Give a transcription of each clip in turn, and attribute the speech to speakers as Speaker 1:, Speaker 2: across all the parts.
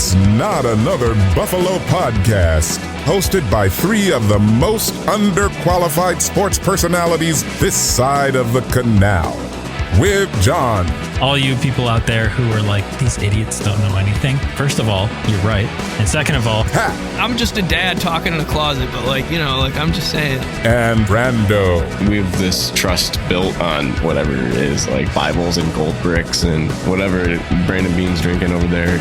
Speaker 1: It's Not Another Buffalo Podcast, hosted by three of the most underqualified sports personalities this side of the canal. With John.
Speaker 2: All you people out there who are like, these idiots don't know anything. First of all, you're right. And second of all,
Speaker 1: Pat.
Speaker 3: I'm just a dad talking in a closet, but I'm just saying.
Speaker 1: And Brando.
Speaker 4: We have this trust built on whatever it is, like Bibles and gold bricks and whatever Brandon Bean's drinking over there.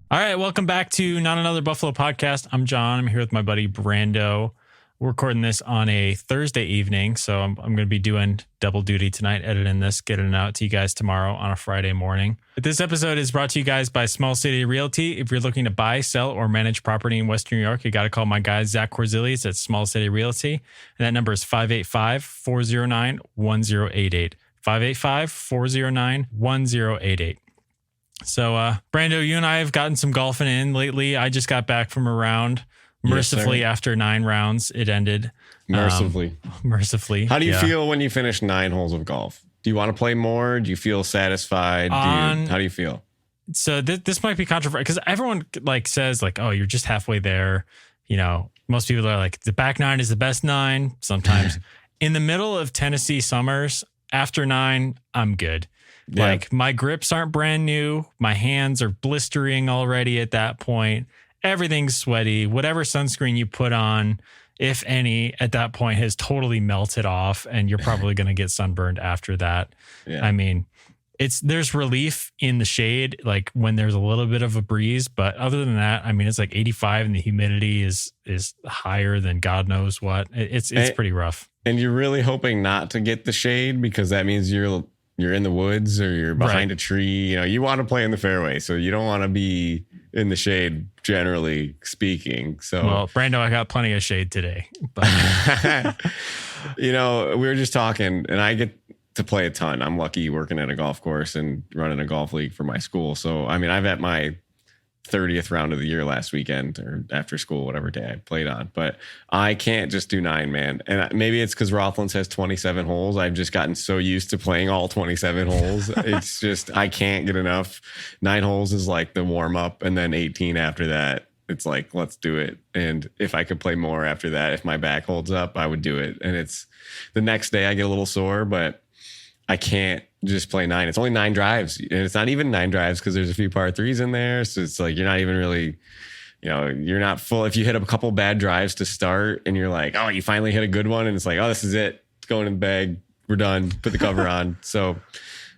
Speaker 2: All right, welcome back to Not Another Buffalo Podcast. I'm John. I'm here with my buddy Brando. We're recording this on a Thursday evening, so I'm going to be doing double duty tonight, editing this, getting it out to you guys tomorrow on a Friday morning. This episode is brought to you guys by Small City Realty. If you're looking to buy, sell, or manage property in Western New York, you got to call my guy, Zach Korzelius at Small City Realty. And that number is 585-409-1088. 585-409-1088. So, Brando, you and I have gotten some golfing in lately. I just got back from a round. Mercifully, after 9 rounds, it ended.
Speaker 4: Mercifully. How do you feel when you finish 9 holes of golf? Do you want to play more? Do you feel satisfied? How do you feel?
Speaker 2: So this might be controversial because everyone says oh, you're just halfway there. You know, most people are like, the back 9 is the best 9. Sometimes in the middle of Tennessee summers, after 9, I'm good. Yeah. My grips aren't brand new. My hands are blistering already at that point. Everything's sweaty. Whatever sunscreen you put on, if any, at that point has totally melted off, and you're probably going to get sunburned after that. Yeah. I mean, there's relief in the shade, when there's a little bit of a breeze, but other than that, I mean, it's 85 and the humidity is higher than God knows what. It's pretty rough. And
Speaker 4: you're really hoping not to get the shade because that means you're in the woods or you're behind a tree. You know, you want to play in the fairway, so you don't want to be in the shade, generally speaking. So,
Speaker 2: well, Brando, I got plenty of shade today. But.
Speaker 4: We were just talking, and I get to play a ton. I'm lucky working at a golf course and running a golf league for my school. So, I mean, I'm at my 30th round of the year last weekend or after school, whatever day I played on. But I can't just do 9, man. And maybe it's because Rothlands has 27 holes. I've just gotten so used to playing all 27 holes. It's just, I can't get enough. 9 holes is the warm up. And then 18 after that, it's let's do it. And if I could play more after that, if my back holds up, I would do it. And it's the next day I get a little sore, but I can't just play 9. It's only 9 drives, and it's not even 9 drives because there's a few par 3s in there. So it's you're not even really, you're not full. If you hit a couple bad drives to start and you're oh, you finally hit a good one, and it's oh, this is it. It's going in the bag. We're done. Put the cover on. So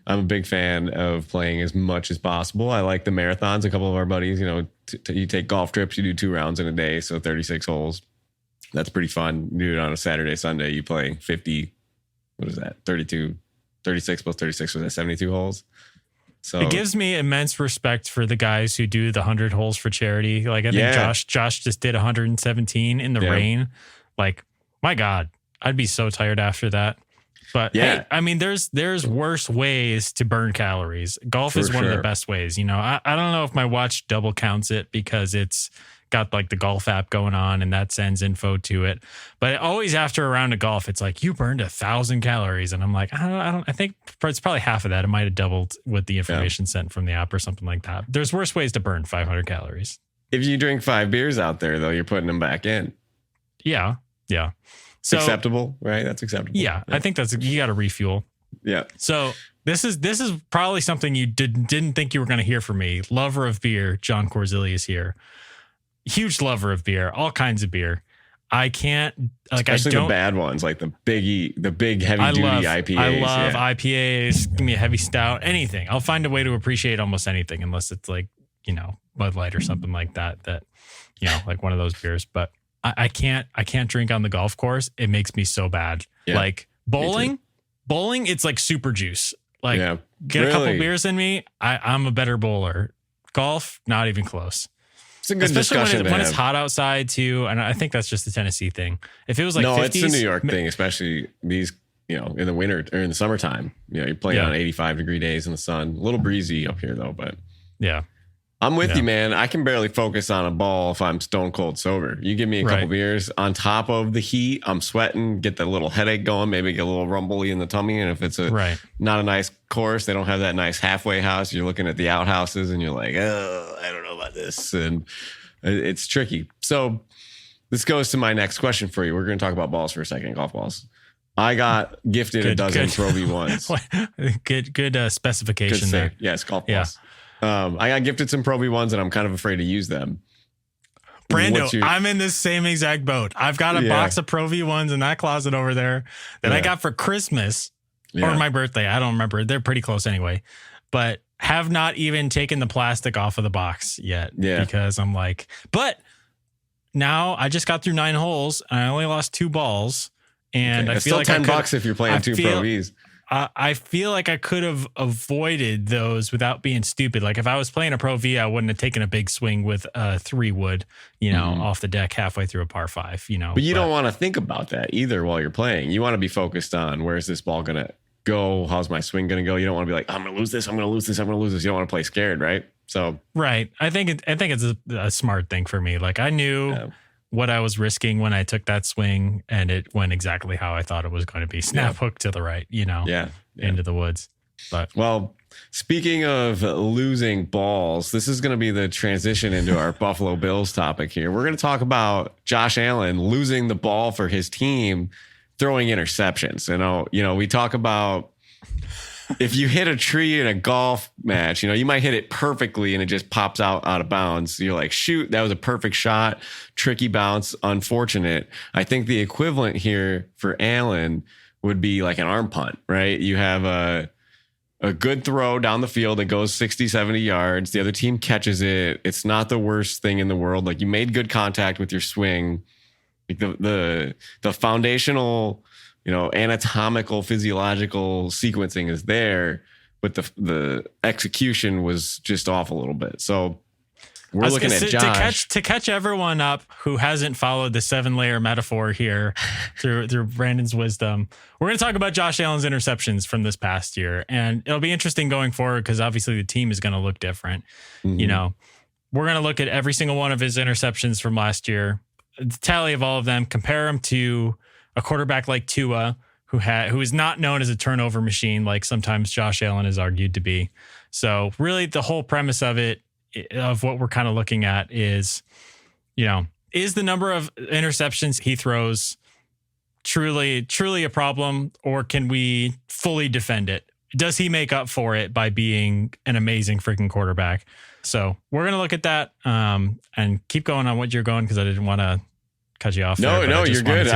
Speaker 4: I'm a big fan of playing as much as possible. I like the marathons. A couple of our buddies, you take golf trips, you do 2 rounds in a day. So 36 holes. That's pretty fun. You do it on a Saturday, Sunday. You play 50, what is that? 36 plus 36 was at 72 holes. So
Speaker 2: it gives me immense respect for the guys who do the 100 holes for charity. I think Josh just did 117 in the rain. My God, I'd be so tired after that. But hey, I mean, there's worse ways to burn calories. Golf is one of the best ways. I don't know if my watch double counts it because it's got the golf app going on and that sends info to it. But always after a round of golf, it's you burned 1,000 calories. And I'm I think it's probably half of that. It might have doubled with the information sent from the app or something like that. There's worse ways to burn 500 calories.
Speaker 4: If you drink 5 beers out there, though, you're putting them back in.
Speaker 2: Yeah. Yeah. So
Speaker 4: acceptable, right? That's acceptable.
Speaker 2: Yeah. I think you got to refuel.
Speaker 4: Yeah.
Speaker 2: So this is probably something you didn't think you were going to hear from me. Lover of beer, John Korzelius here. Huge lover of beer, all kinds of beer. I can't
Speaker 4: especially the bad ones, the big heavy duty IPAs.
Speaker 2: I love IPAs. Give me a heavy stout, anything. I'll find a way to appreciate almost anything, unless it's Bud Light or something like that. That one of those beers. But I can't drink on the golf course. It makes me so bad. Yeah, bowling, it's super juice. Get a couple beers in me. I'm a better bowler. Golf, not even close.
Speaker 4: It's a good
Speaker 2: especially
Speaker 4: discussion
Speaker 2: when it's hot outside too, and I think that's just a Tennessee thing. If it was 50s,
Speaker 4: it's a New York thing, especially these, in the winter or in the summertime. You're playing on 85-degree days in the sun. A little breezy up here though, but
Speaker 2: yeah.
Speaker 4: I'm with you, man. I can barely focus on a ball if I'm stone cold sober. You give me a couple beers on top of the heat, I'm sweating, get that little headache going, maybe get a little rumbly in the tummy. And if it's not a nice course, they don't have that nice halfway house. You're looking at the outhouses and you're like, oh, I don't know about this. And it's tricky. So this goes to my next question for you. We're going to talk about balls for a second, golf balls. I got gifted a dozen Pro V1s.
Speaker 2: Good specification there.
Speaker 4: Yes, golf balls. I got gifted some Pro V1s and I'm kind of afraid to use them.
Speaker 2: Brando, I'm in this same exact boat. I've got a box of Pro V1s in that closet over there that I got for Christmas or my birthday. I don't remember. They're pretty close anyway, but have not even taken the plastic off of the box yet because I'm like, but now I just got through 9 holes and I only lost 2 balls. And I feel
Speaker 4: still
Speaker 2: like
Speaker 4: $10 if you're playing 2 Pro Vs.
Speaker 2: I feel like I could have avoided those without being stupid. Like if I was playing a Pro V, I wouldn't have taken a big swing with a 3-wood, off the deck halfway through a par 5,
Speaker 4: But you don't want to think about that either while you're playing. You want to be focused on where's this ball going to go? How's my swing going to go? You don't want to be like, I'm going to lose this. I'm going to lose this. I'm going to lose this. You don't want to play scared, right? So
Speaker 2: right. I think it's a smart thing for me. Like I knew what I was risking when I took that swing, and it went exactly how I thought it was going to be. Snap hook to the right, into the woods. But
Speaker 4: well, speaking of losing balls, this is going to be the transition into our Buffalo Bills topic here. We're going to talk about Josh Allen losing the ball for his team, throwing interceptions. We talk about if you hit a tree in a golf match, you might hit it perfectly and it just pops out of bounds. You're like, shoot, that was a perfect shot, tricky bounce, unfortunate. I think the equivalent here for Allen would be like an arm punt, right? You have a good throw down the field that goes 60, 70 yards. The other team catches it. It's not the worst thing in the world. Like you made good contact with your swing. Like the foundational, anatomical, physiological sequencing is there, but the execution was just off a little bit. So we're looking at Josh.
Speaker 2: To catch everyone up who hasn't followed the 7-layer metaphor here through Brandon's wisdom, we're going to talk about Josh Allen's interceptions from this past year. And it'll be interesting going forward because obviously the team is going to look different. Mm-hmm. We're going to look at every single one of his interceptions from last year, the tally of all of them, compare them to a quarterback like Tua, who is not known as a turnover machine, like sometimes Josh Allen is argued to be. So really the whole premise of what we're kind of looking at is, is the number of interceptions he throws truly a problem, or can we fully defend it? Does he make up for it by being an amazing freaking quarterback? So we're going to look at that and keep going on what you're going, because I didn't want to cut you off.
Speaker 4: No, you're good.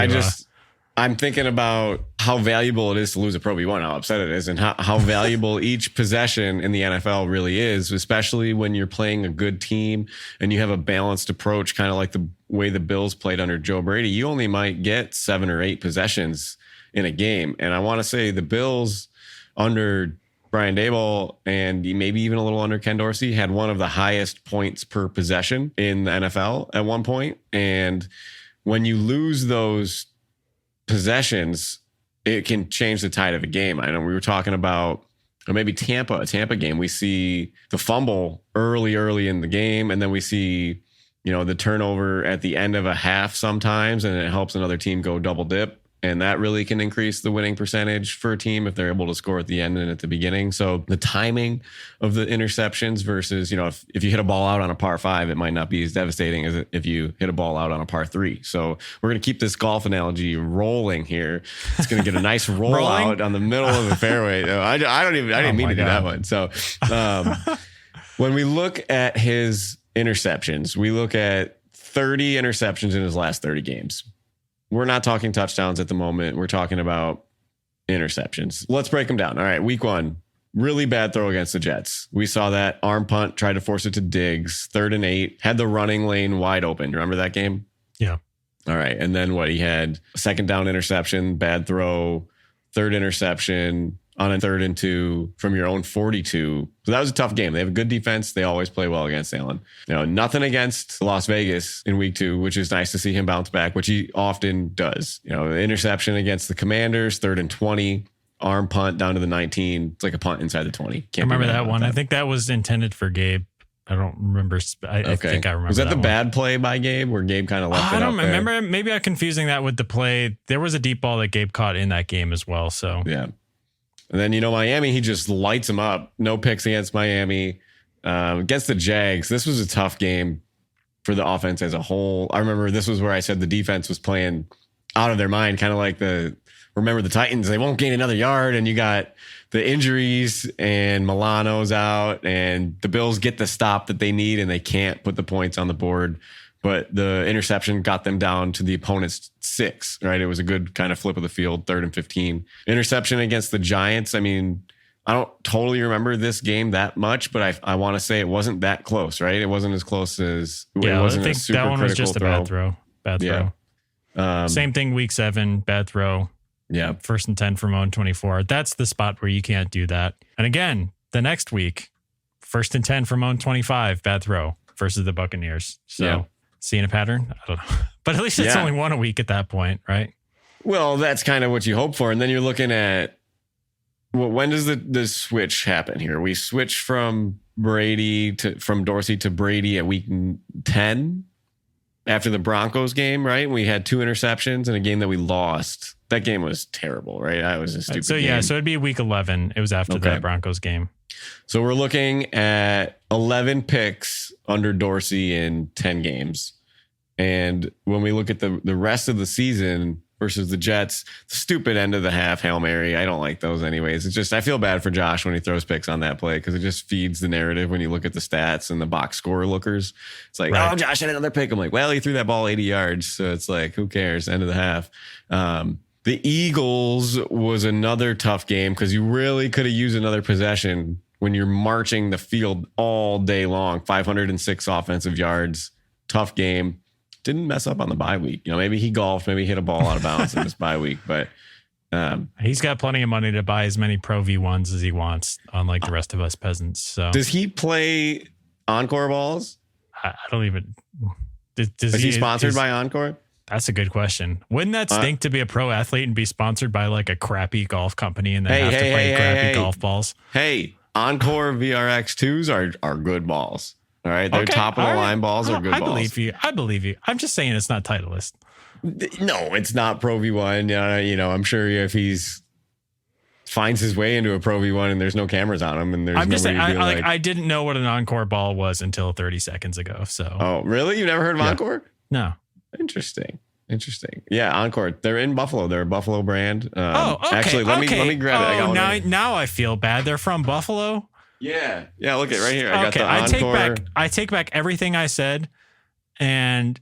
Speaker 4: I'm thinking about how valuable it is to lose a Pro V1, how upset it is, and how valuable each possession in the NFL really is, especially when you're playing a good team and you have a balanced approach, kind of like the way the Bills played under Joe Brady. You only might get 7 or 8 possessions in a game. And I want to say the Bills under Brian Daboll and maybe even a little under Ken Dorsey had one of the highest points per possession in the NFL at one point. And when you lose those possessions, it can change the tide of a game. I know we were talking about, or maybe a Tampa game. We see the fumble early in the game, and then we see, the turnover at the end of a half sometimes, and it helps another team go double dip. And that really can increase the winning percentage for a team if they're able to score at the end and at the beginning. So the timing of the interceptions versus, if you hit a ball out on a par 5, it might not be as devastating as if you hit a ball out on a par 3. So we're going to keep this golf analogy rolling here. It's going to get a nice roll out on the middle of the fairway. I didn't mean to do that one. So when we look at his interceptions, we look at 30 interceptions in his last 30 games. We're not talking touchdowns at the moment. We're talking about interceptions. Let's break them down. All right, week 1, really bad throw against the Jets. We saw that arm punt, tried to force it to Diggs, 3rd and 8, had the running lane wide open. Remember that game?
Speaker 2: Yeah.
Speaker 4: All right, and then he had a 2nd down interception, bad throw, 3rd interception on a 3rd and 2 from your own 42. So that was a tough game. They have a good defense. They always play well against Allen. Nothing against Las Vegas in week 2, which is nice to see him bounce back, which he often does. The interception against the Commanders, 3rd and 20, arm punt down to the 19. It's like a punt inside the 20.
Speaker 2: Can't remember that one. I think that was intended for Gabe. I don't remember. I think I remember.
Speaker 4: Was that the
Speaker 2: one.
Speaker 4: bad play by Gabe where Gabe kind of left it
Speaker 2: I
Speaker 4: up
Speaker 2: don't remember. Maybe I'm confusing that with the play. There was a deep ball that Gabe caught in that game as well. So
Speaker 4: yeah. And then, Miami, he just lights them up. No picks against Miami. Against the Jags, this was a tough game for the offense as a whole. I remember this was where I said the defense was playing out of their mind, kind of like remember the Titans, they won't gain another yard, and you got the injuries and Milano's out, and the Bills get the stop that they need, and they can't put the points on the board. But the interception got them down to the opponent's 6, right? It was a good kind of flip of the field, 3rd and 15. Interception against the Giants. I mean, I don't totally remember this game that much, but I want to say it wasn't that close, right? It wasn't as close as it wasn't
Speaker 2: I think that one was just a bad throw. Same thing, week 7, bad throw.
Speaker 4: Yeah.
Speaker 2: 1st and 10 from own 24. That's the spot where you can't do that. And again, the next week, 1st and 10 from own 25, bad throw versus the Buccaneers. So seeing a pattern? I don't know. But at least it's only one a week at that point, right?
Speaker 4: Well, that's kind of what you hope for. And then you're looking at, when does the switch happen here? We switch from Dorsey to Brady at week 10 after the Broncos game, right? We had 2 interceptions in a game that we lost. That game was terrible, right? That was a stupid game.
Speaker 2: So it'd be week 11. It was after that Broncos game.
Speaker 4: So we're looking at 11 picks under Dorsey in 10 games. And when we look at the rest of the season versus the Jets, the stupid end of the half Hail Mary, I don't like those anyways. It's just, I feel bad for Josh when he throws picks on that play because it just feeds the narrative when you look at the stats and the box score lookers. It's like, oh, Josh had another pick. I'm like, well, he threw that ball 80 yards. So it's like, who cares? End of the half. The Eagles was another tough game because you really could have used another possession when you're marching the field all day long. 506 offensive yards. Tough game. Didn't mess up on the bye week. Maybe he golfed, maybe hit a ball out of bounds in this bye week, but
Speaker 2: he's got plenty of money to buy as many Pro V1s as he wants, unlike the rest of us peasants. So
Speaker 4: does he play Encore balls?
Speaker 2: I don't even.
Speaker 4: Is he sponsored by Encore?
Speaker 2: That's a good question. Wouldn't that stink to be a pro athlete and be sponsored by like a crappy golf company and then have to play crappy golf balls?
Speaker 4: Hey, Encore VRX2s are good balls. All right. They're top of the line balls are good balls.
Speaker 2: I believe you. I'm just saying it's not Titleist.
Speaker 4: No, it's not Pro V1. I'm sure if he's finds his way into a Pro V1 and there's no cameras on him and there's
Speaker 2: I didn't know what an Encore ball was until 30 seconds ago. So.
Speaker 4: Oh, really? You never heard of Encore?
Speaker 2: No.
Speaker 4: Interesting. Yeah, Encore. They're in Buffalo. They're a Buffalo brand.
Speaker 2: Okay.
Speaker 4: Actually, let me grab it.
Speaker 2: Now I feel bad. They're from Buffalo.
Speaker 4: Yeah. Look at right here. I got the Encore.
Speaker 2: I take back everything I said, and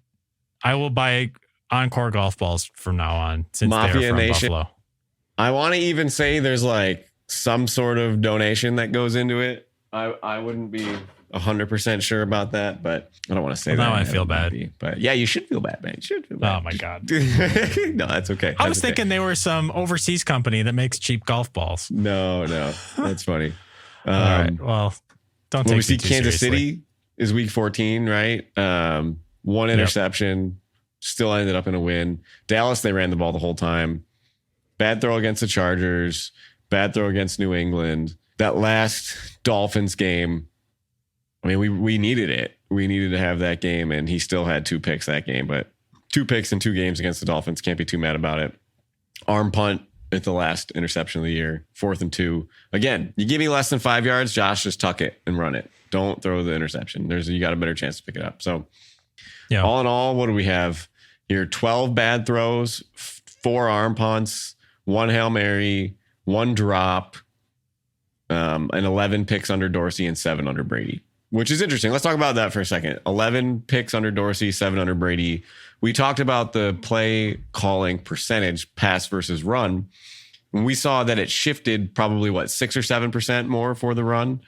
Speaker 2: I will buy Encore golf balls from now on since
Speaker 4: Mafia
Speaker 2: they're from
Speaker 4: Nation.
Speaker 2: Buffalo.
Speaker 4: I want to even say there's like some sort of donation that goes into it. I wouldn't be 100% sure about that, but I don't want to say that.
Speaker 2: Now I feel bad.
Speaker 4: But yeah, you should feel bad, man. You should feel bad.
Speaker 2: Oh my God.
Speaker 4: No, that's okay.
Speaker 2: I was thinking they were some overseas company that makes cheap golf balls.
Speaker 4: No, that's funny.
Speaker 2: All right. Well, don't take
Speaker 4: we see
Speaker 2: too
Speaker 4: Kansas
Speaker 2: seriously.
Speaker 4: City is week 14, right? One interception, still ended up in a win. Dallas, they ran the ball the whole time. Bad throw against the Chargers. Bad throw against New England. That last Dolphins game, I mean, we needed it. We needed to have that game, and he still had 2 picks that game. But 2 picks in 2 games against the Dolphins, can't be too mad about it. Arm punt at the last interception of the year, 4th and 2. Again, you give me less than 5 yards, Josh, just tuck it and run it. Don't throw the interception. You got a better chance to pick it up. So all in all, what do we have here? 12 bad throws, 4 arm punts, 1 Hail Mary, 1 drop, and 11 picks under Dorsey and 7 under Brady, which is interesting. Let's talk about that for a second. 11 picks under Dorsey, 7 under Brady. We talked about the play calling percentage, pass versus run. And we saw that it shifted probably 6 or 7% more for the run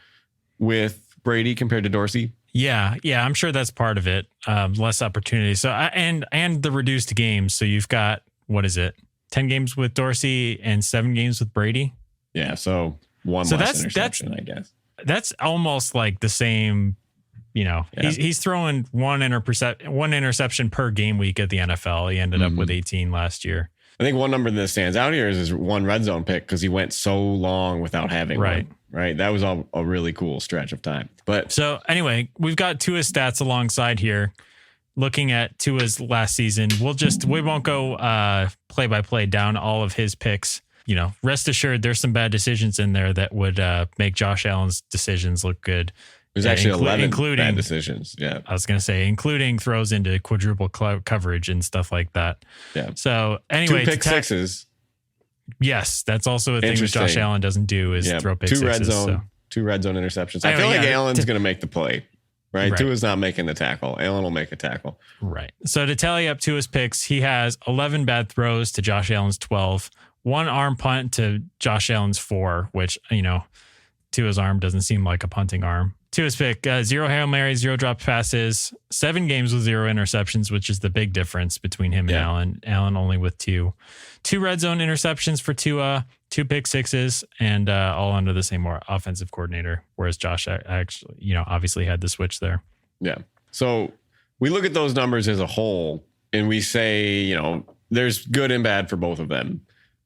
Speaker 4: with Brady compared to Dorsey.
Speaker 2: Yeah, I'm sure that's part of it. Less opportunity. So and the reduced games. So you've got, what is it? 10 games with Dorsey and 7 games with Brady.
Speaker 4: Yeah, so one less interception, I guess.
Speaker 2: That's almost like the same. He's throwing one interception per game week at the NFL. He ended up with 18 last year.
Speaker 4: I think one number that stands out here is his 1 red zone pick because he went so long without having one. right? That was a really cool stretch of time. But
Speaker 2: so anyway, we've got Tua's stats alongside here. Looking at Tua's last season, we won't go play by play down all of his picks. You know, rest assured, there's some bad decisions in there that would make Josh Allen's decisions look good.
Speaker 4: There's actually 11
Speaker 2: including
Speaker 4: bad decisions. Yeah.
Speaker 2: I was going to say, including throws into quadruple coverage and stuff like that.
Speaker 4: Yeah.
Speaker 2: So anyway,
Speaker 4: 2 pick sixes.
Speaker 2: Yes. That's also a thing that Josh Allen doesn't do is throw pick
Speaker 4: 2
Speaker 2: sixes.
Speaker 4: red zone, 2 red zone interceptions. I
Speaker 2: Anyway,
Speaker 4: feel like Allen's going to make the play, right?
Speaker 2: Right.
Speaker 4: Tua's not making the tackle. Allen will make a tackle.
Speaker 2: Right. So to tally up Tua's picks, he has 11 bad throws to Josh Allen's 12, 1 arm punt to Josh Allen's 4, which, you know, Tua's arm doesn't seem like a punting arm. Tua's pick, 0 Hail Marys, 0 drop passes, 7 games with 0 interceptions, which is the big difference between him and Allen. Allen only with 2. 2 red zone interceptions for Tua, 2 pick sixes, and all under the same offensive coordinator. Whereas Josh actually, you know, obviously had the switch there.
Speaker 4: Yeah. So we look at those numbers as a whole and we say, you know, there's good and bad for both of them.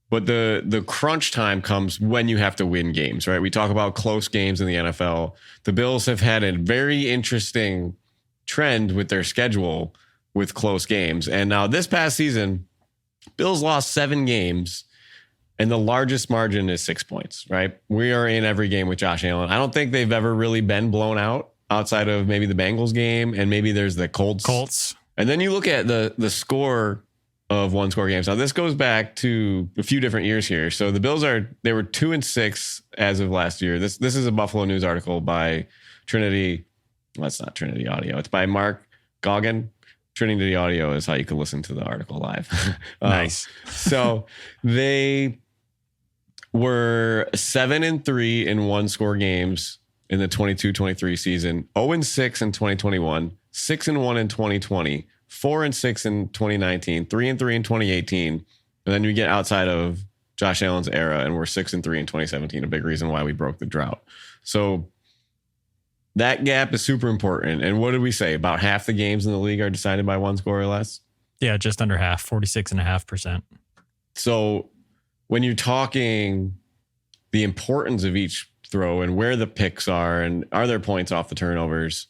Speaker 4: But the crunch time comes when you have to win games, right? We talk about close games in the NFL. The Bills have had a very interesting trend with their schedule with close games. And now this past season, Bills lost 7 games and the largest margin is 6 points, right? We are in every game with Josh Allen. I don't think they've ever really been blown out outside of maybe the Bengals game. And maybe there's the Colts. And then you look at the score of 1-score games. Now this goes back to a few different years here. So the Bills they were 2-6 as of last year. This is a Buffalo News article by Trinity. Well, it's not Trinity Audio. It's by Mark Goggin. Trinity Audio is how you can listen to the article live.
Speaker 2: Nice.
Speaker 4: So they were 7-3 in 1-score games in the 22-23 season, 0-6 in 2021, 6-1 in 2020, 4-6 in 2019, 3-3 in 2018. And then you get outside of Josh Allen's era and we're 6-3 in 2017, a big reason why we broke the drought. So that gap is super important. And what did we say? About half the games in the league are decided by 1 score or less?
Speaker 2: Yeah, just under half, 46.5%.
Speaker 4: So when you're talking the importance of each throw and where the picks are and are there points off the turnovers,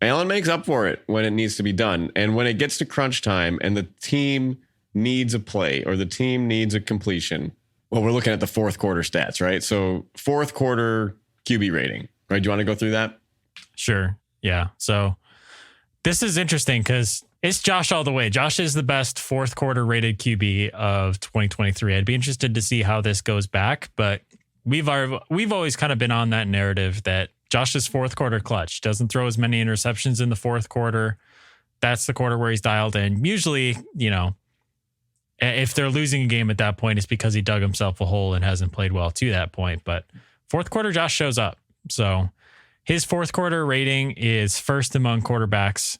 Speaker 4: Allen makes up for it when it needs to be done. And when it gets to crunch time and the team needs a play or the team needs a completion, well, we're looking at the 4th quarter stats, right? So 4th quarter QB rating, right? Do you want to go through that?
Speaker 2: Sure. Yeah. So this is interesting because it's Josh all the way. Josh is the best 4th quarter rated QB of 2023. I'd be interested to see how this goes back, but we've always kind of been on that narrative that Josh's 4th quarter clutch, doesn't throw as many interceptions in the 4th quarter. That's the quarter where he's dialed in. Usually, you know, if they're losing a game at that point, it's because he dug himself a hole and hasn't played well to that point. But 4th quarter, Josh shows up. So his 4th quarter rating is first among quarterbacks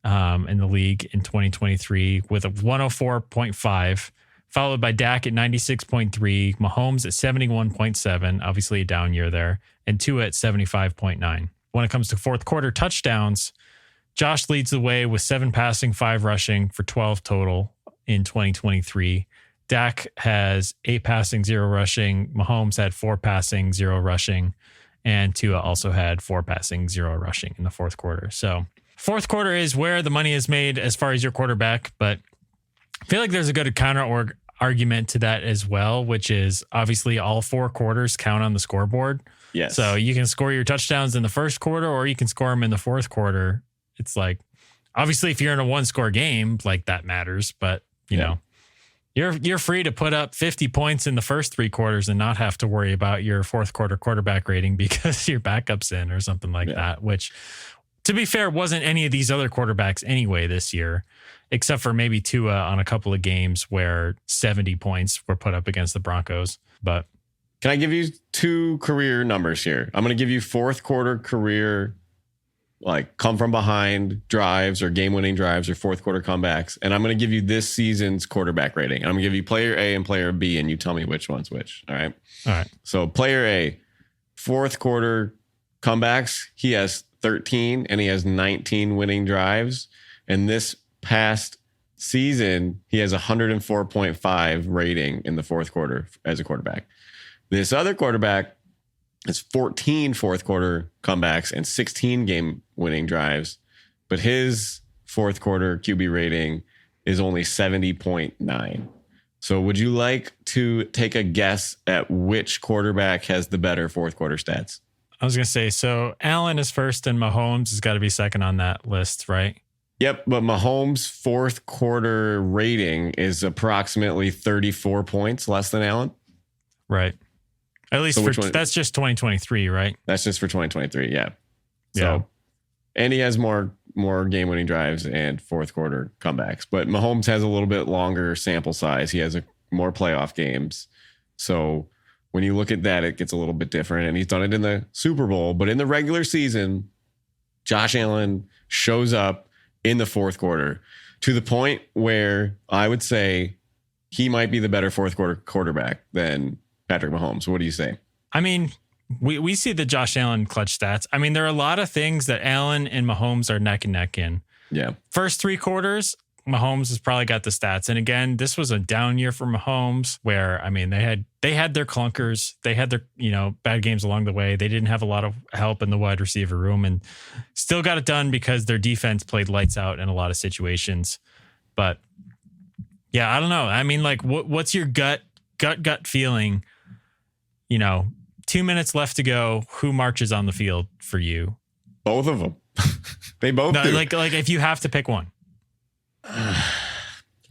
Speaker 2: in the league in 2023 with a 104.5, followed by Dak at 96.3, Mahomes at 71.7, obviously a down year there, and Tua at 75.9. When it comes to 4th quarter touchdowns, Josh leads the way with 7 passing, 5 rushing for 12 total in 2023. Dak has 8 passing, 0 rushing. Mahomes had 4 passing, 0 rushing. And Tua also had 4 passing, 0 rushing in the 4th quarter. So 4th quarter is where the money is made as far as your quarterback, but I feel like there's a good counter argument to that as well, which is obviously all 4 quarters count on the scoreboard.
Speaker 4: Yes.
Speaker 2: So you can score your touchdowns in the 1st quarter or you can score them in the 4th quarter. It's like, obviously if you're in a 1-score game, like that matters, but you know, you're free to put up 50 points in the first 3 quarters and not have to worry about your 4th quarter quarterback rating because your backup's in or something like that, which to be fair, wasn't any of these other quarterbacks anyway this year, except for maybe Tua on a couple of games where 70 points were put up against the Broncos. But
Speaker 4: can I give you 2 career numbers here? I'm going to give you 4th quarter career, like come from behind drives or game-winning drives or 4th quarter comebacks. And I'm going to give you this season's quarterback rating. And I'm going to give you player A and player B, and you tell me which one's which. All right.
Speaker 2: All right.
Speaker 4: So player A, 4th quarter comebacks, he has 13 and he has 19 winning drives. And this past season, he has 104.5 rating in the 4th quarter as a quarterback. This other quarterback has 14 fourth quarter comebacks and 16 game winning drives, but his fourth quarter QB rating is only 70.9. So would you like to take a guess at which quarterback has the better fourth quarter stats?
Speaker 2: I was going to say, so Allen is first and Mahomes has got to be second on that list, right?
Speaker 4: Yep, but Mahomes' fourth quarter rating is approximately 34 points less than Allen.
Speaker 2: Right. At least that's just 2023, right?
Speaker 4: That's just for 2023, yeah.
Speaker 2: Yeah.
Speaker 4: So, and he has more game-winning drives and fourth quarter comebacks. But Mahomes has a little bit longer sample size. He has more playoff games. So when you look at that, it gets a little bit different. And he's done it in the Super Bowl. But in the regular season, Josh Allen shows up in the fourth quarter to the point where I would say he might be the better fourth quarter quarterback than Patrick Mahomes. What do you say?
Speaker 2: I mean, we see the Josh Allen clutch stats. I mean, there are a lot of things that Allen and Mahomes are neck and neck in.
Speaker 4: Yeah.
Speaker 2: First three quarters, Mahomes has probably got the stats. And again, this was a down year for Mahomes where, I mean, they had their clunkers. They had their, bad games along the way. They didn't have a lot of help in the wide receiver room and still got it done because their defense played lights out in a lot of situations. But yeah, I don't know. I mean, like what's your gut feeling? 2 minutes left to go. Who marches on the field for you?
Speaker 4: Both of them. They both do.
Speaker 2: Like if you have to pick one.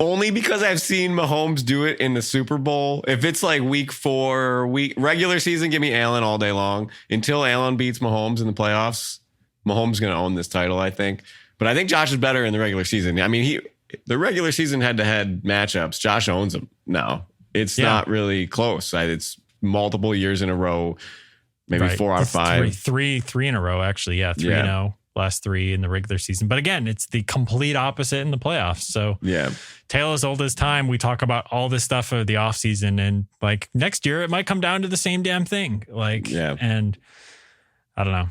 Speaker 4: Only because I've seen Mahomes do it in the Super Bowl. If it's like week 4, regular season, give me Allen all day long. Until Allen beats Mahomes in the playoffs, Mahomes is going to own this title, I think. But I think Josh is better in the regular season. I mean, the regular season head-to-head matchups, Josh owns them now. It's not really close. It's multiple years in a row, maybe 4 out of 5.
Speaker 2: Three in a row, actually. Yeah, 3-0. Last 3 in the regular season. But again, it's the complete opposite in the playoffs. So tale as old as time. We talk about all this stuff of the offseason, and like next year, it might come down to the same damn thing. And I don't know.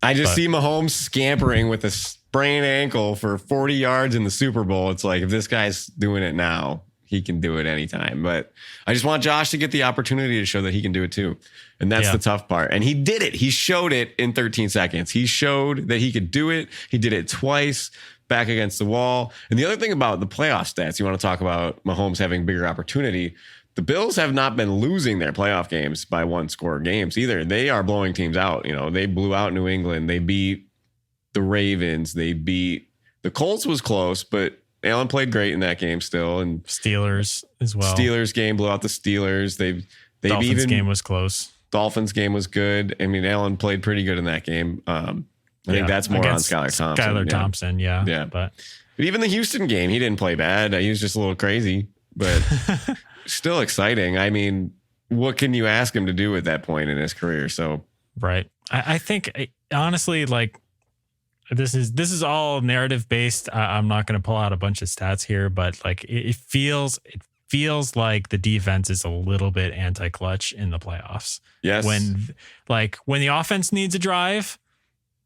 Speaker 4: I just see Mahomes scampering with a sprained ankle for 40 yards in the Super Bowl. It's like, if this guy's doing it now, he can do it anytime. But I just want Josh to get the opportunity to show that he can do it too. And that's the tough part. And he did it. He showed it in 13 seconds. He showed that he could do it. He did it twice back against the wall. And the other thing about the playoff stats, you want to talk about Mahomes having bigger opportunity. The Bills have not been losing their playoff games by 1-score games either. They are blowing teams out. They blew out New England. They beat the Ravens. They beat the Colts was close, but Allen played great in that game still, and
Speaker 2: Steelers as well.
Speaker 4: Steelers game blew out the Steelers.
Speaker 2: Dolphins game was close.
Speaker 4: Dolphins game was good. I mean, Allen played pretty good in that game. I think that's more on Skylar Thompson.
Speaker 2: Yeah. But
Speaker 4: even the Houston game, he didn't play bad. He was just a little crazy, but still exciting. I mean, what can you ask him to do at that point in his career? So
Speaker 2: right. I think honestly, like, this is all narrative based. I'm not going to pull out a bunch of stats here, but like it feels like the defense is a little bit anti-clutch in the playoffs.
Speaker 4: Yes.
Speaker 2: When the offense needs a drive,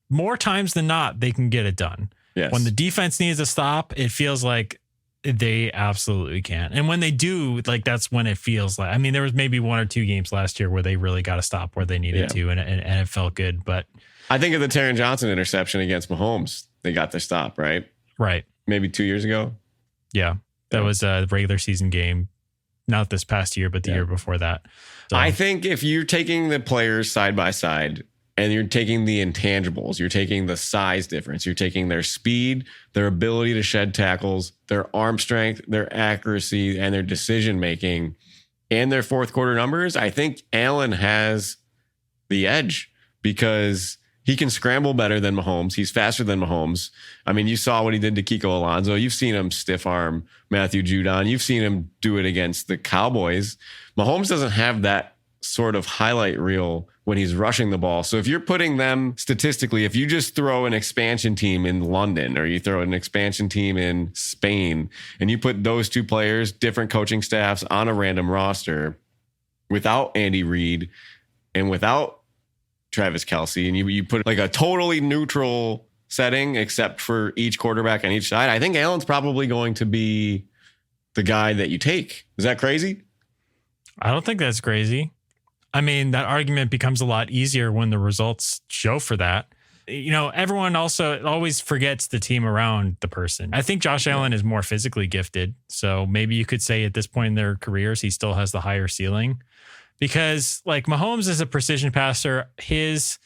Speaker 2: more times than not, they can get it done.
Speaker 4: Yes.
Speaker 2: When the defense needs a stop, it feels like they absolutely can. And when they do, like, that's when it feels like, I mean, there was maybe 1 or 2 games last year where they really got to stop where they needed to, and it felt good, but
Speaker 4: I think of the Taron Johnson interception against Mahomes. They got their stop, right?
Speaker 2: Right.
Speaker 4: Maybe 2 years ago.
Speaker 2: Yeah. That was a regular season game. Not this past year, but the year before that. So,
Speaker 4: I think if you're taking the players side by side and you're taking the intangibles, you're taking the size difference, you're taking their speed, their ability to shed tackles, their arm strength, their accuracy, and their decision making, and their fourth quarter numbers, I think Allen has the edge because he can scramble better than Mahomes. He's faster than Mahomes. I mean, you saw what he did to Kiko Alonso. You've seen him stiff arm Matthew Judon. You've seen him do it against the Cowboys. Mahomes doesn't have that sort of highlight reel when he's rushing the ball. So if you're putting them statistically, if you just throw an expansion team in London or you throw an expansion team in Spain and you put those 2 players, different coaching staffs on a random roster without Andy Reid and without Travis Kelce, and you put like a totally neutral setting except for each quarterback on each side, I think Allen's probably going to be the guy that you take. Is that crazy?
Speaker 2: I don't think that's crazy. I mean, that argument becomes a lot easier when the results show for that. Everyone also always forgets the team around the person. I think Josh Allen is more physically gifted. So maybe you could say at this point in their careers, he still has the higher ceiling, because like Mahomes is a precision passer. His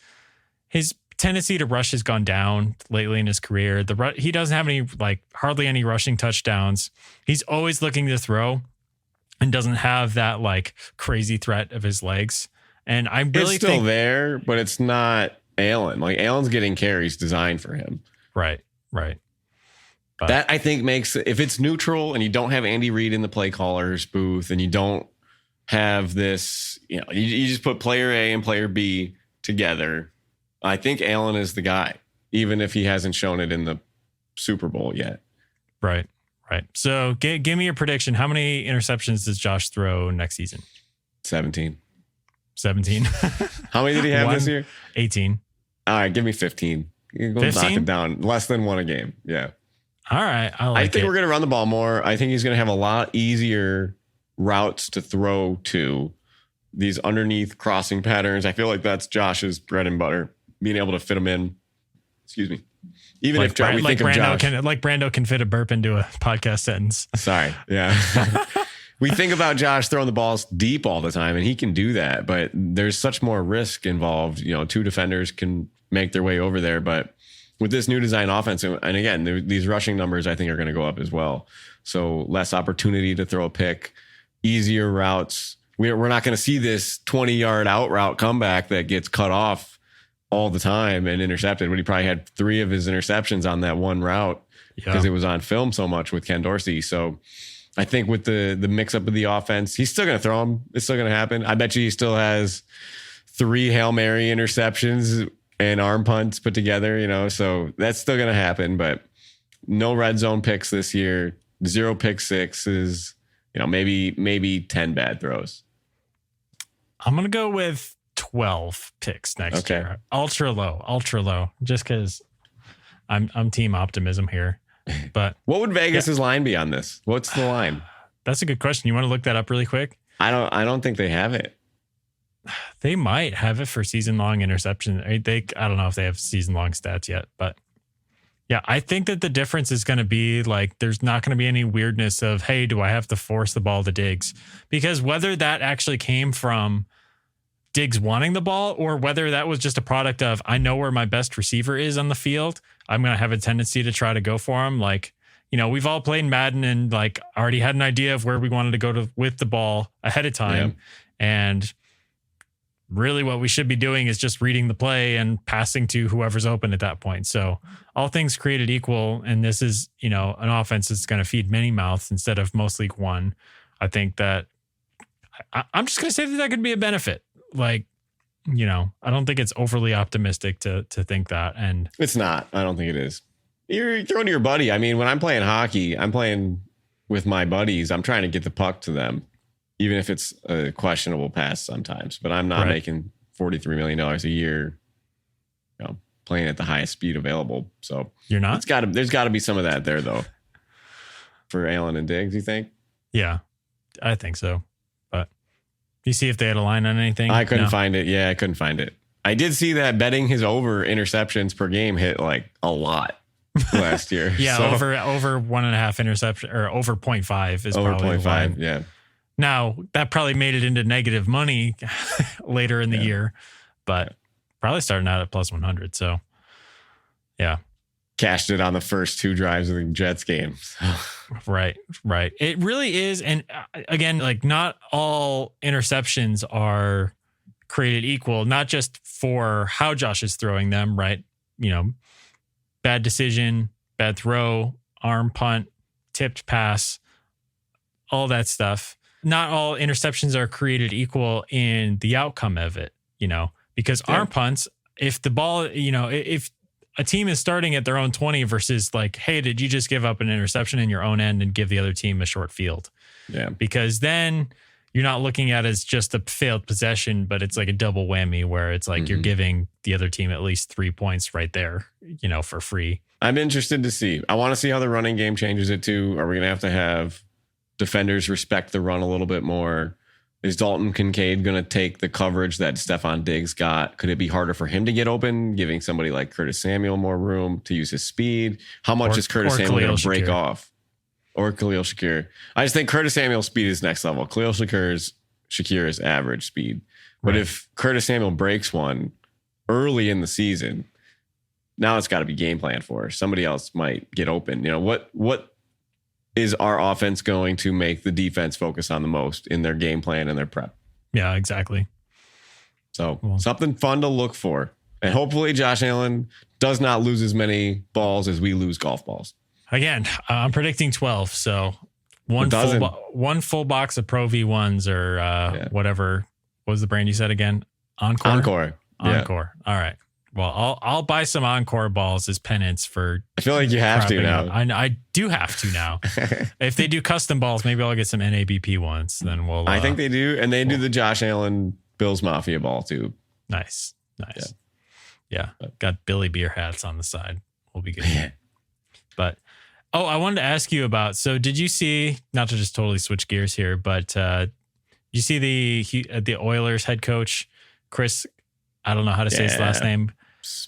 Speaker 2: tendency to rush has gone down lately in his career. He doesn't have hardly any rushing touchdowns. He's always looking to throw and doesn't have that like crazy threat of his legs. And I really
Speaker 4: it's still there, but it's not Allen. Like Allen's getting carries designed for him.
Speaker 2: Right. But
Speaker 4: that I think makes, if it's neutral and you don't have Andy Reid in the play caller's booth and you don't have this, you just put player A and player B together. I think Allen is the guy, even if he hasn't shown it in the Super Bowl yet.
Speaker 2: Right. So give me your prediction. How many interceptions does Josh throw next season?
Speaker 4: 17.
Speaker 2: How
Speaker 4: many did he have this year?
Speaker 2: 18.
Speaker 4: All right, give me 15. You can go knock it down. Less than one a game. Yeah.
Speaker 2: All right.
Speaker 4: I think we're going to run the ball more. I think he's going to have a lot easier routes to throw to, these underneath crossing patterns. I feel like that's Josh's bread and butter, being able to fit them in. Excuse me. Even if we think of Josh.
Speaker 2: Brando can fit a burp into a podcast sentence.
Speaker 4: Sorry. Yeah. We think about Josh throwing the balls deep all the time, and he can do that, but there's such more risk involved. Two defenders can make their way over there, but with this new design offense, and again, these rushing numbers I think are going to go up as well. So less opportunity to throw a pick, easier routes. We're not going to see this 20-yard out route comeback that gets cut off all the time and intercepted, when he probably had 3 of his interceptions on that one route because it was on film so much with Ken Dorsey. So I think with the mix up of the offense, he's still going to throw them. It's still going to happen. I bet you he still has 3 Hail Mary interceptions and arm punts put together, so that's still going to happen, but no red zone picks this year, 0 pick sixes, maybe 10 bad throws.
Speaker 2: I'm going to go with 12 picks next year. Ultra low, just because I'm team optimism here. But
Speaker 4: what would Vegas's line be on this? What's the line?
Speaker 2: That's a good question. You want to look that up really quick?
Speaker 4: I don't think they have it.
Speaker 2: They might have it for season-long interception. I don't know if they have season-long stats yet, but yeah, I think that the difference is going to be like, there's not going to be any weirdness of, hey, do I have to force the ball to Diggs? Because whether that actually came from Diggs wanting the ball, or whether that was just a product of, I know where my best receiver is on the field, I'm going to have a tendency to try to go for him. Like, we've all played Madden and like already had an idea of where we wanted to go with the ball ahead of time. Yeah. And really what we should be doing is just reading the play and passing to whoever's open at that point. So all things created equal, and this is, an offense that's going to feed many mouths instead of mostly one. I think that I'm just going to say that could be a benefit. Like, I don't think it's overly optimistic to think that. And
Speaker 4: it's not. I don't think it is. You're throwing to your buddy. I mean, when I'm playing hockey, I'm playing with my buddies. I'm trying to get the puck to them, even if it's a questionable pass sometimes. But I'm not making $43 million a year, playing at the highest speed available. So
Speaker 2: you're not?
Speaker 4: There's got to be some of that there, though, for Allen and Diggs, you think?
Speaker 2: Yeah, I think so. But you see if they had a line on anything?
Speaker 4: I couldn't find it. Yeah, I couldn't find it. I did see that betting his over interceptions per game hit like a lot last year.
Speaker 2: Yeah, so, over 1.5 interception, or over 0.5 is
Speaker 4: over
Speaker 2: probably
Speaker 4: 0.5. Yeah.
Speaker 2: Now that probably made it into negative money later in the year, but probably starting out at plus 100. So yeah.
Speaker 4: Cashed it on the first 2 drives of the Jets game.
Speaker 2: Right. It really is. And again, like, not all interceptions are created equal, not just for how Josh is throwing them, right? Bad decision, bad throw, arm punt, tipped pass, all that stuff. Not all interceptions are created equal in the outcome of it, because arm punts, if the ball, if a team is starting at their own 20 versus like, hey, did you just give up an interception in your own end and give the other team a short field? Yeah. Because then you're not looking at it as just a failed possession, but it's like a double whammy where it's like you're giving the other team at least 3 points right there, for free.
Speaker 4: I'm interested to see. I want to see how the running game changes it too. Are we going to have defenders respect the run a little bit more? Is Dalton Kincaid going to take the coverage that Stephon Diggs got? Could it be harder for him to get open, giving somebody like Curtis Samuel more room to use his speed? How much is Curtis Samuel going to break off? Or Khalil Shakir? I just think Curtis Samuel's speed is next level. Khalil Shakir is average speed. But if Curtis Samuel breaks one early in the season, now it's got to be game plan for. Somebody else might get open. You know, what is our offense going to make the defense focus on the most in their game plan and their prep?
Speaker 2: Yeah, exactly.
Speaker 4: So something fun to look for. And hopefully Josh Allen does not lose as many balls as we lose golf balls.
Speaker 2: Again, I'm predicting 12. So one full box of Pro V1s or whatever. What was the brand you said again? Encore.
Speaker 4: Yeah.
Speaker 2: Encore. All right. Well, I'll buy some Encore balls as penance for.
Speaker 4: I feel like you have to now.
Speaker 2: I do have to now. If they do custom balls, maybe I'll get some NABP ones. Then we'll.
Speaker 4: I think they do, and they do the Josh Allen Bills Mafia ball too.
Speaker 2: Nice. Yeah. Got Billy Beer hats on the side. We'll be good. But I wanted to ask you about. So, did you see? Not to just totally switch gears here, but you see the Oilers head coach Chris? I don't know how to say his last name.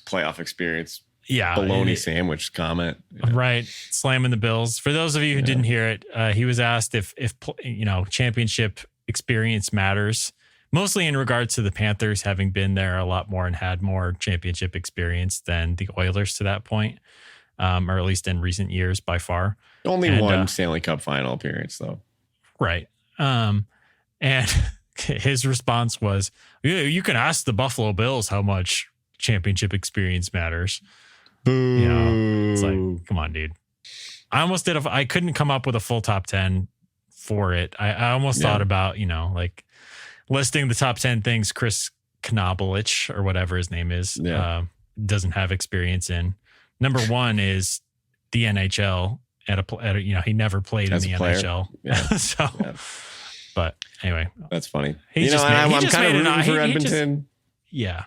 Speaker 4: Playoff experience.
Speaker 2: Yeah.
Speaker 4: Bologna sandwich comment.
Speaker 2: Yeah. Right. Slamming the Bills. For those of you who didn't hear it, he was asked if championship experience matters, mostly in regards to the Panthers having been there a lot more and had more championship experience than the Oilers to that point, or at least in recent years by far.
Speaker 4: Only one Stanley Cup final appearance though.
Speaker 2: Right. And his response was, you can ask the Buffalo Bills how much championship experience matters.
Speaker 4: Boo.
Speaker 2: It's like, come on, dude. I almost did. I couldn't come up with a full top 10 for it. I almost thought about, like listing the top 10 things Chris Knobelich or whatever his name is, doesn't have experience in. Number one is the NHL he never played in the NHL. Yeah. But anyway,
Speaker 4: that's funny.
Speaker 2: I'm
Speaker 4: kind of rooting for Edmonton.
Speaker 2: Yeah.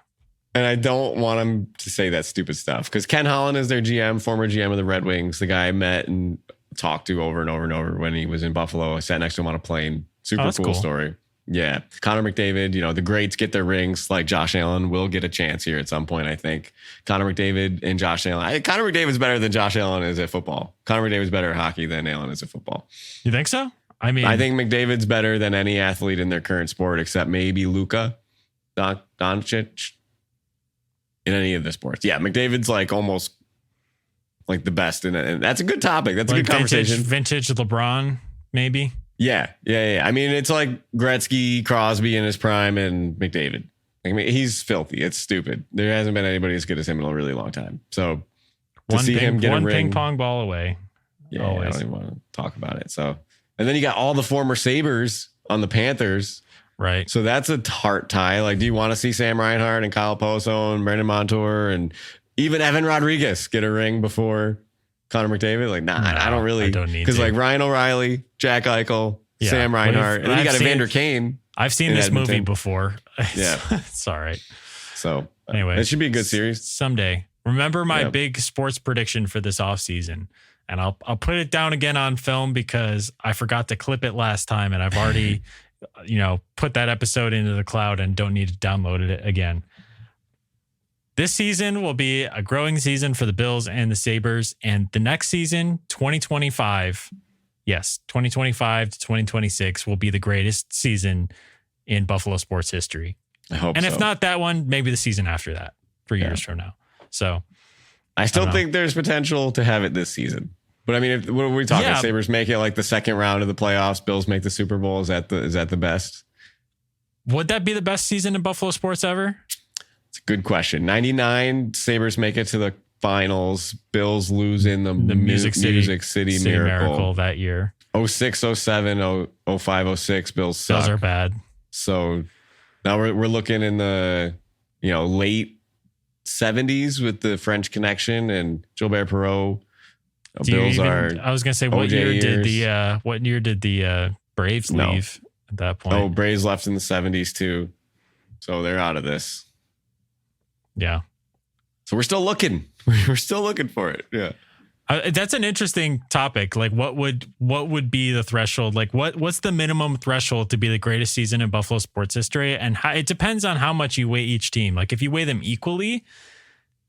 Speaker 4: And I don't want him to say that stupid stuff because Ken Holland is their GM, former GM of the Red Wings, the guy I met and talked to over and over and over when he was in Buffalo. I sat next to him on a plane. Super cool story. Yeah. Connor McDavid, the greats get their rings. Like Josh Allen will get a chance here at some point, I think. Connor McDavid and Josh Allen. Connor McDavid's better than Josh Allen is at football. Connor McDavid's better at hockey than Allen is at football.
Speaker 2: You think so? I think
Speaker 4: McDavid's better than any athlete in their current sport, except maybe Luka Doncic in any of the sports. Yeah, McDavid's like almost like the best in it. And that's a good topic. That's a good conversation.
Speaker 2: Vintage LeBron, maybe.
Speaker 4: Yeah. I mean, it's like Gretzky, Crosby in his prime, and McDavid. He's filthy. It's stupid. There hasn't been anybody as good as him in a really long time. So him get
Speaker 2: one
Speaker 4: a ring,
Speaker 2: ping pong ball away.
Speaker 4: Yeah, always. I don't even want to talk about it. So. And then you got all the former Sabres on the Panthers.
Speaker 2: Right.
Speaker 4: So that's a heart tie. Like, do you want to see Sam Reinhart and Kyle Poso and Brandon Montour and even Evan Rodriguez get a ring before Connor McDavid? Like, I don't really.
Speaker 2: I don't need to.
Speaker 4: Because like Ryan O'Reilly, Jack Eichel, Sam Reinhart, and then you got Evander Kane.
Speaker 2: I've seen this movie before.
Speaker 4: Yeah.
Speaker 2: It's all right.
Speaker 4: So
Speaker 2: anyway,
Speaker 4: it should be a good series.
Speaker 2: Someday. Remember my big sports prediction for this offseason. And I'll put it down again on film because I forgot to clip it last time and I've already, put that episode into the cloud and don't need to download it again. This season will be a growing season for the Bills and the Sabres. And the next season, 2025, 2025 to 2026 will be the greatest season in Buffalo sports history.
Speaker 4: I hope
Speaker 2: and
Speaker 4: so.
Speaker 2: if not that one, maybe the season after that, 3 years from now. So
Speaker 4: I still think there's potential to have it this season. But I mean, what are we talking? Yeah. Sabres make it like the second round of the playoffs. Bills make the Super Bowl. Is that the best?
Speaker 2: Would that be the best season in Buffalo sports ever?
Speaker 4: It's a good question. 99 Sabres make it to the finals. Bills lose in the Music City Miracle
Speaker 2: that year.
Speaker 4: 06, 07, 05, 06. Bills suck.
Speaker 2: Those are bad.
Speaker 4: So now we're looking in the late 70s with the French Connection and Gilbert Perreault. Bills
Speaker 2: I was gonna say, what year did the Braves leave at that point?
Speaker 4: Oh, Braves left in the 70s too, so they're out of this.
Speaker 2: Yeah.
Speaker 4: So we're still looking. We're still looking for it. Yeah.
Speaker 2: That's an interesting topic. Like, what would be the threshold? Like, what's the minimum threshold to be the greatest season in Buffalo sports history? And it depends on how much you weigh each team. Like, if you weigh them equally,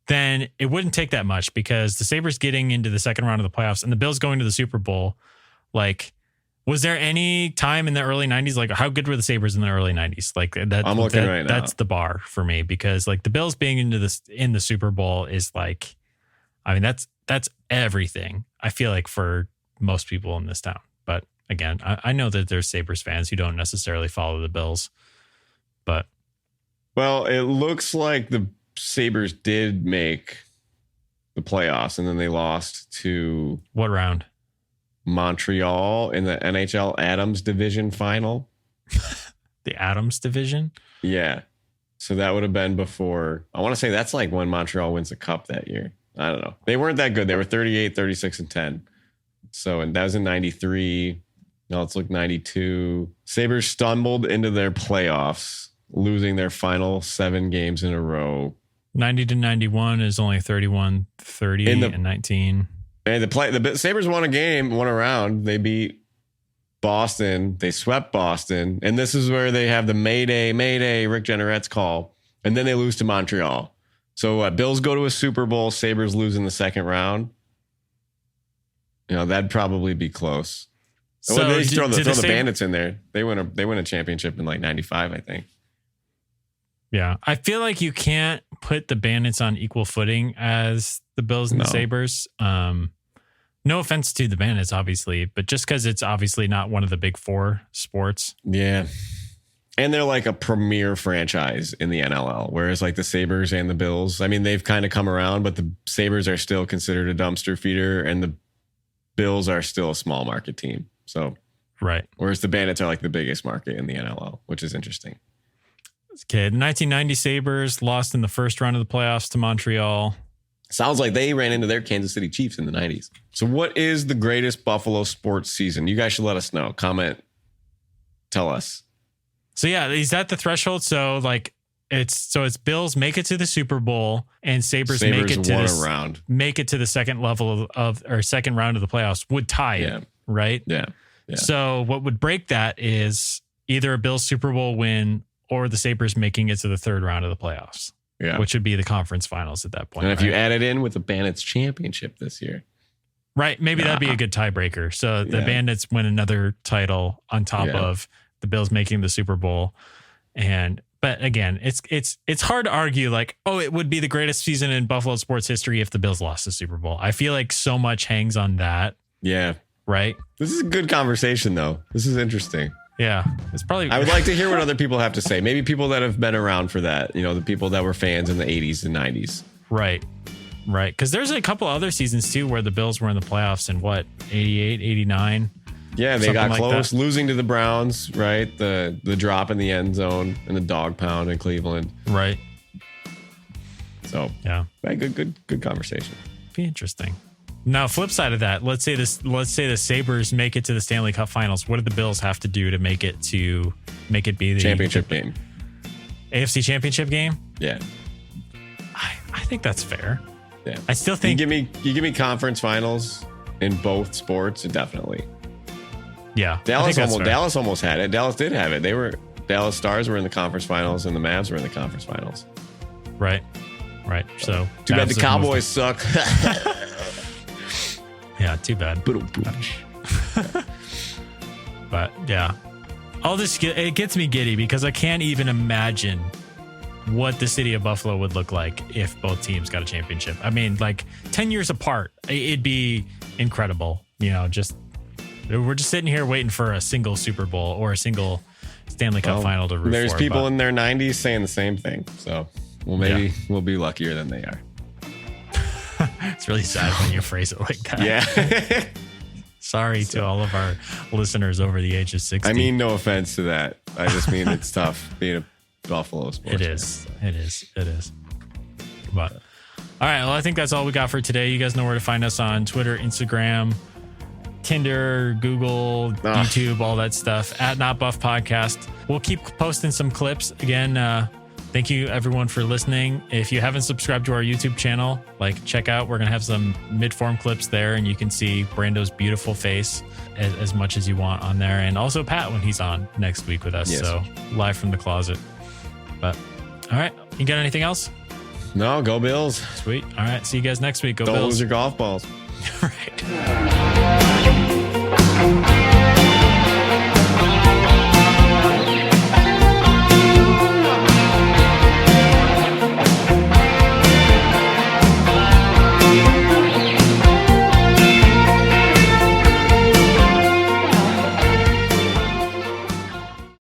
Speaker 2: then it wouldn't take that much, because the Sabres getting into the second round of the playoffs and the Bills going to the Super Bowl. Like, was there any time in the early 90s? Like, how good were the Sabres in the early 90s? Like, that,
Speaker 4: I'm looking right now.
Speaker 2: That's the bar for me, because like the Bills being in the Super Bowl is like, I mean, that's everything, I feel like, for most people in this town. But again, I know that there's Sabres fans who don't necessarily follow the Bills. But
Speaker 4: well, it looks like the Sabres did make the playoffs, and then they lost to
Speaker 2: what round?
Speaker 4: Montreal in the NHL Adams Division final.
Speaker 2: The Adams Division?
Speaker 4: Yeah. So that would have been before. I want to say that's like when Montreal wins the cup that year. I don't know. They weren't that good. They were 38, 36, and 10. So, and that was in 93. Now let's look, 92. Sabres stumbled into their playoffs, losing their final 7 games in a row.
Speaker 2: 90 to 91 is only 31, 30, and 19.
Speaker 4: And the Sabres won a round. They beat Boston. They swept Boston. And this is where they have the Mayday, Rick Jeanneret's call. And then they lose to Montreal. So Bills go to a Super Bowl. Sabres lose in the second round. You know, that'd probably be close. So well, they throw the Bandits in there. They win a championship in like 95, I think.
Speaker 2: Yeah. I feel like you can't put the Bandits on equal footing as the Bills and the Sabres. No offense to the Bandits, obviously, but just because it's obviously not one of the big 4 sports.
Speaker 4: Yeah. And they're like a premier franchise in the NLL, whereas like the Sabres and the Bills, I mean, they've kind of come around, but the Sabres are still considered a dumpster feeder, and the Bills are still a small market team. So,
Speaker 2: right.
Speaker 4: Whereas the Bandits are like the biggest market in the NLL, which is interesting.
Speaker 2: Okay, 1990 Sabres lost in the first round of the playoffs to Montreal.
Speaker 4: Sounds like they ran into their Kansas City Chiefs in the 90s. So what is the greatest Buffalo sports season? You guys should let us know. Comment. Tell us.
Speaker 2: So yeah, is that the threshold? So like it's Bills make it to the Super Bowl and Sabres make it to the second level or second round of the playoffs would tie it, right?
Speaker 4: Yeah.
Speaker 2: So what would break that is either a Bills Super Bowl win or the Sabres making it to the third round of the playoffs. Yeah. Which would be the conference finals at that point.
Speaker 4: And if you add it in with the Bandits championship this year.
Speaker 2: Right. Maybe that'd be a good tiebreaker. So the Bandits win another title on top of the Bills making the Super Bowl. But again, it's hard to argue like, oh, it would be the greatest season in Buffalo sports history if the Bills lost the Super Bowl. I feel like so much hangs on that.
Speaker 4: Yeah.
Speaker 2: Right.
Speaker 4: This is a good conversation though. This is interesting.
Speaker 2: Yeah, it's probably.
Speaker 4: I would like to hear what other people have to say. Maybe people that have been around for that. You know, the people that were fans in the 80s and 90s.
Speaker 2: Right. Because there's a couple other seasons too where the Bills were in the playoffs in 88, 89.
Speaker 4: Yeah, they got close, losing to the Browns. Right, the drop in the end zone and the dog pound in Cleveland.
Speaker 2: Right.
Speaker 4: So
Speaker 2: yeah,
Speaker 4: good conversation.
Speaker 2: Be interesting. Now, flip side of that, let's say the Sabres make it to the Stanley Cup Finals. What do the Bills have to do to make it be the
Speaker 4: championship game?
Speaker 2: AFC Championship game?
Speaker 4: Yeah.
Speaker 2: I think that's fair.
Speaker 4: Yeah.
Speaker 2: I still think
Speaker 4: you give me conference finals in both sports, definitely.
Speaker 2: Yeah.
Speaker 4: Dallas almost had it. Dallas did have it. Dallas Stars were in the conference finals and the Mavs were in the conference finals.
Speaker 2: Right. So
Speaker 4: too bad the Cowboys suck.
Speaker 2: Yeah, too bad. But yeah, all this, it gets me giddy because I can't even imagine what the city of Buffalo would look like if both teams got a championship. I mean, like 10 years apart, it'd be incredible. You know, we're just sitting here waiting for a single Super Bowl or a single Stanley Cup final to root for.
Speaker 4: There's people in their 90s saying the same thing. So maybe we'll be luckier than they are.
Speaker 2: It's really sad when you phrase it like that.
Speaker 4: Yeah.
Speaker 2: Sorry to all of our listeners over the age of 60.
Speaker 4: I mean, no offense to that. I just mean it's tough being a Buffalo sports fan.
Speaker 2: It is. But all right. Well, I think that's all we got for today. You guys know where to find us on Twitter, Instagram, Tinder, Google, YouTube, all that stuff at Not Buff Podcast. We'll keep posting some clips. Again, Thank you everyone for listening. If you haven't subscribed to our YouTube channel, like check out, we're going to have some mid-form clips there and you can see Brando's beautiful face as much as you want on there. And also Pat when he's on next week with us.
Speaker 4: Yes.
Speaker 2: So live from the closet. But all right. You got anything else?
Speaker 4: No, go Bills.
Speaker 2: Sweet. All right. See you guys next week. Go
Speaker 4: Don't
Speaker 2: Bills.
Speaker 4: lose your golf balls.
Speaker 2: All right.